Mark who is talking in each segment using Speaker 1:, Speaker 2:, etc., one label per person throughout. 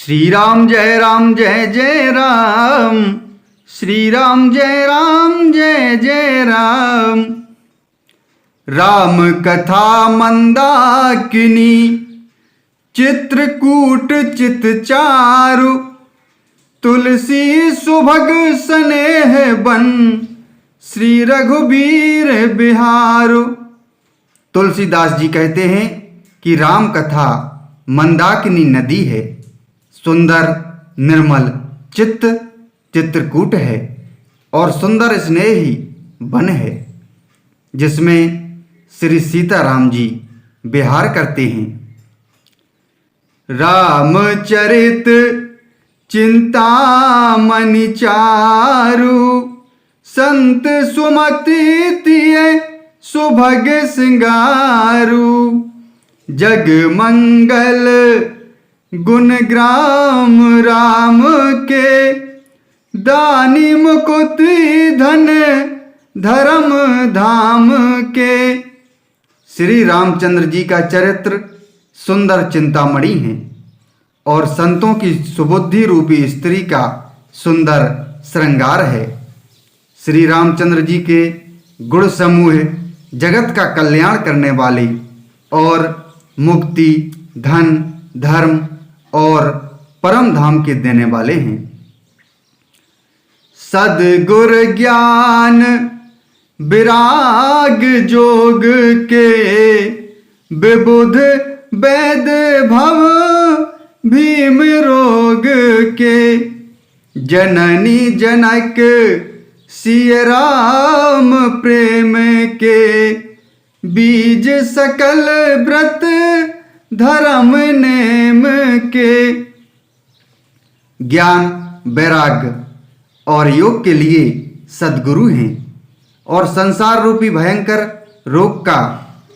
Speaker 1: श्री राम जय जय राम, श्री राम जय जय राम। राम कथा मंदाकिनी, चित्रकूट चित चारु। तुलसी सुभग स्नेह बन, श्री रघुबीर बिहारु। तुलसीदास जी कहते हैं कि राम कथा मंदाकिनी नदी है, सुंदर निर्मल चित्त चित्रकूट है और सुंदर स्नेही वन है, जिसमें श्री सीताराम जी विहार करते हैं। रामचरित चिंतामणि चारु, संत सुमति तिय सुभग सिंगारु। जग मंगल गुणग्राम राम के, दानी मुकुति धन धर्म धाम के। श्री रामचंद्र जी का चरित्र सुंदर चिंतामणि है और संतों की सुबुद्धि रूपी स्त्री का सुंदर श्रृंगार है। श्री रामचंद्र जी के गुण समूह जगत का कल्याण करने वाले और मुक्ति, धन, धर्म और परम धाम के देने वाले हैं। सद्गुर ज्ञान विराग जोग के, विबुध वैद भव भीम रोग के। जननी जनक सिय राम प्रेम के, बीज सकल व्रत धर्म नेम के। ज्ञान, वैराग्य और योग के लिए सद्गुरु हैं और संसार रूपी भयंकर रोग का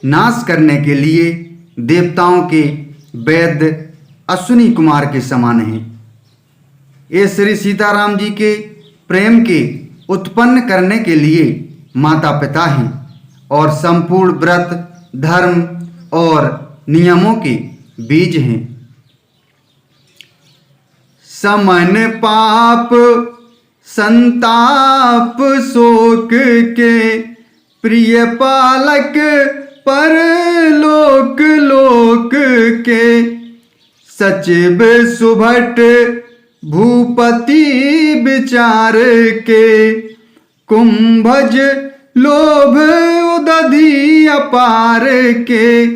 Speaker 1: नाश करने के लिए देवताओं के वैद्य अश्विनी कुमार के समान हैं। ये श्री सीताराम जी के प्रेम के उत्पन्न करने के लिए माता पिता हैं और संपूर्ण व्रत, धर्म और नियमों के बीज हैं। समन पाप संताप शोक के, प्रिय पालक पर लोक लोक के। सचिव सुभट भूपति विचार के, कुंभज लोभ उदधि अपार के।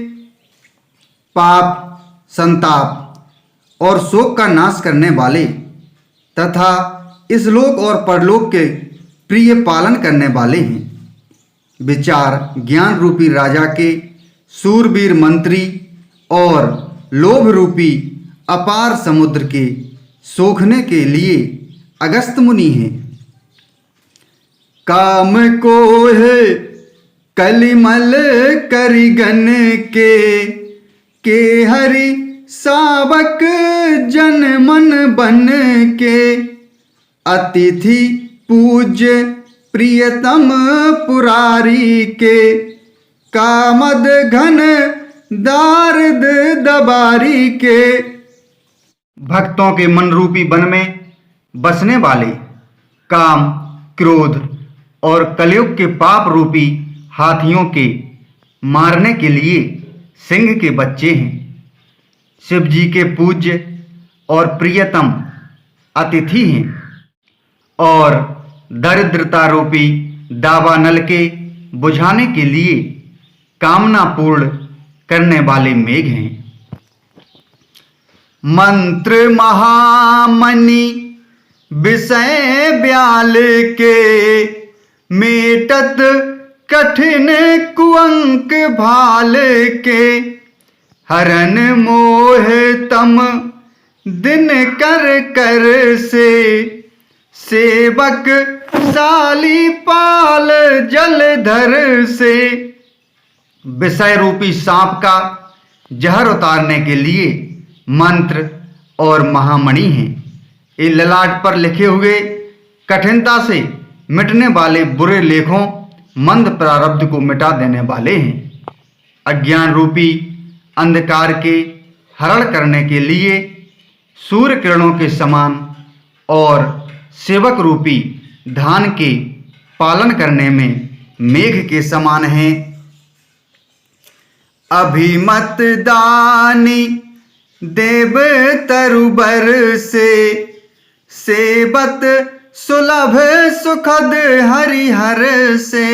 Speaker 1: पाप, संताप और शोक का नाश करने वाले तथा इस लोक और परलोक के प्रिय पालन करने वाले हैं। विचार ज्ञान रूपी राजा के सूरवीर मंत्री और लोभ रूपी अपार समुद्र के सोखने के लिए अगस्त मुनि हैं। काम को है कलिमल करिगन के हरि सावक जन मन बन के। अतिथि पूज्य प्रियतम पुरारी के, कामद घन दारद दबारी के। भक्तों के मन रूपी वन में बसने वाले काम, क्रोध और कलयुग के पाप रूपी हाथियों के मारने के लिए सिंह के बच्चे हैं। शिव जी के पूज्य और प्रियतम अतिथि हैं और दरिद्रता रूपी दावानल के बुझाने के लिए कामना पूर्ण करने वाले मेघ हैं। मंत्र महामणि विषय ब्याल के, मेटत कठिन कुअंक भाल के। हरन मोह तम दिन कर कर से, सेवक साली पाल जलधर से। विषय रूपी सांप का जहर उतारने के लिए मंत्र और महामणि हैं। ये ललाट पर लिखे हुए कठिनता से मिटने वाले बुरे लेखों, मंद प्रारब्ध को मिटा देने वाले हैं। अज्ञान रूपी अंधकार के हरण करने के लिए सूर्य किरणों के समान और सेवक रूपी धान के पालन करने में मेघ के समान हैं। अभिमत दानी देव तरुबर से सेबत सुलभ सुखद हरिहर से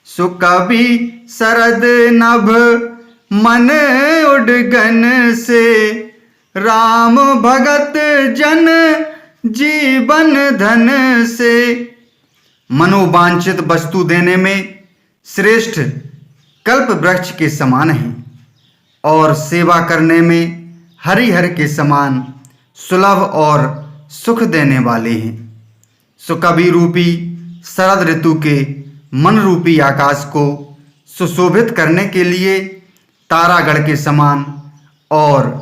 Speaker 1: सुकवि शरद नभ मन उडगन से राम भगत जन जीवन धन से। मनोवांछित वस्तु देने में श्रेष्ठ कल्प वृक्ष के समान हैं और सेवा करने में हरिहर के समान सुलभ और सुख देने वाले हैं। सुकवि रूपी शरद ऋतु के मन रूपी आकाश को सुशोभित करने के लिए तारागढ़ के समान और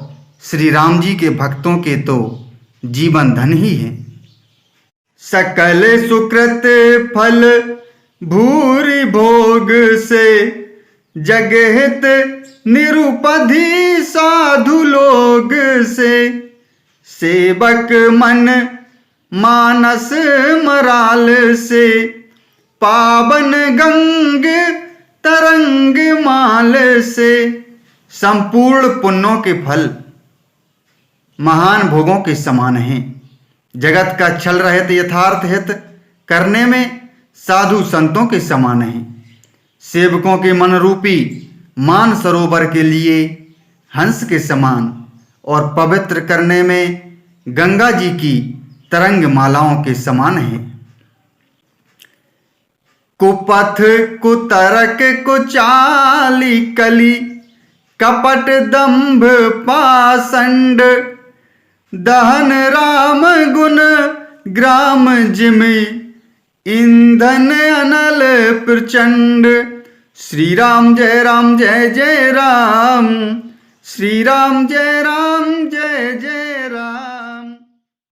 Speaker 1: श्री राम जी के भक्तों के तो जीवन धन ही है। सकल सुकृत फल भूरि भोग से जगहित निरुपधि साधु लोग से सेवक मन मानस मराल से पावन गंग तरंग माल से। संपूर्ण पुण्यों के फल महान भोगों के समान हैं। जगत का छल रहित यथार्थ हित करने में साधु संतों के समान हैं। सेवकों के मन रूपी मान सरोवर के लिए हंस के समान और पवित्र करने में गंगा जी की तरंग मालाओं के समान हैं। कुपथ कुतरक कुचाली कली कपट दंभ पाषंड दहन राम गुण ग्राम जिमि ईंधन अनल प्रचंड। श्री राम जय राम जय जय राम, श्री राम जय जय राम।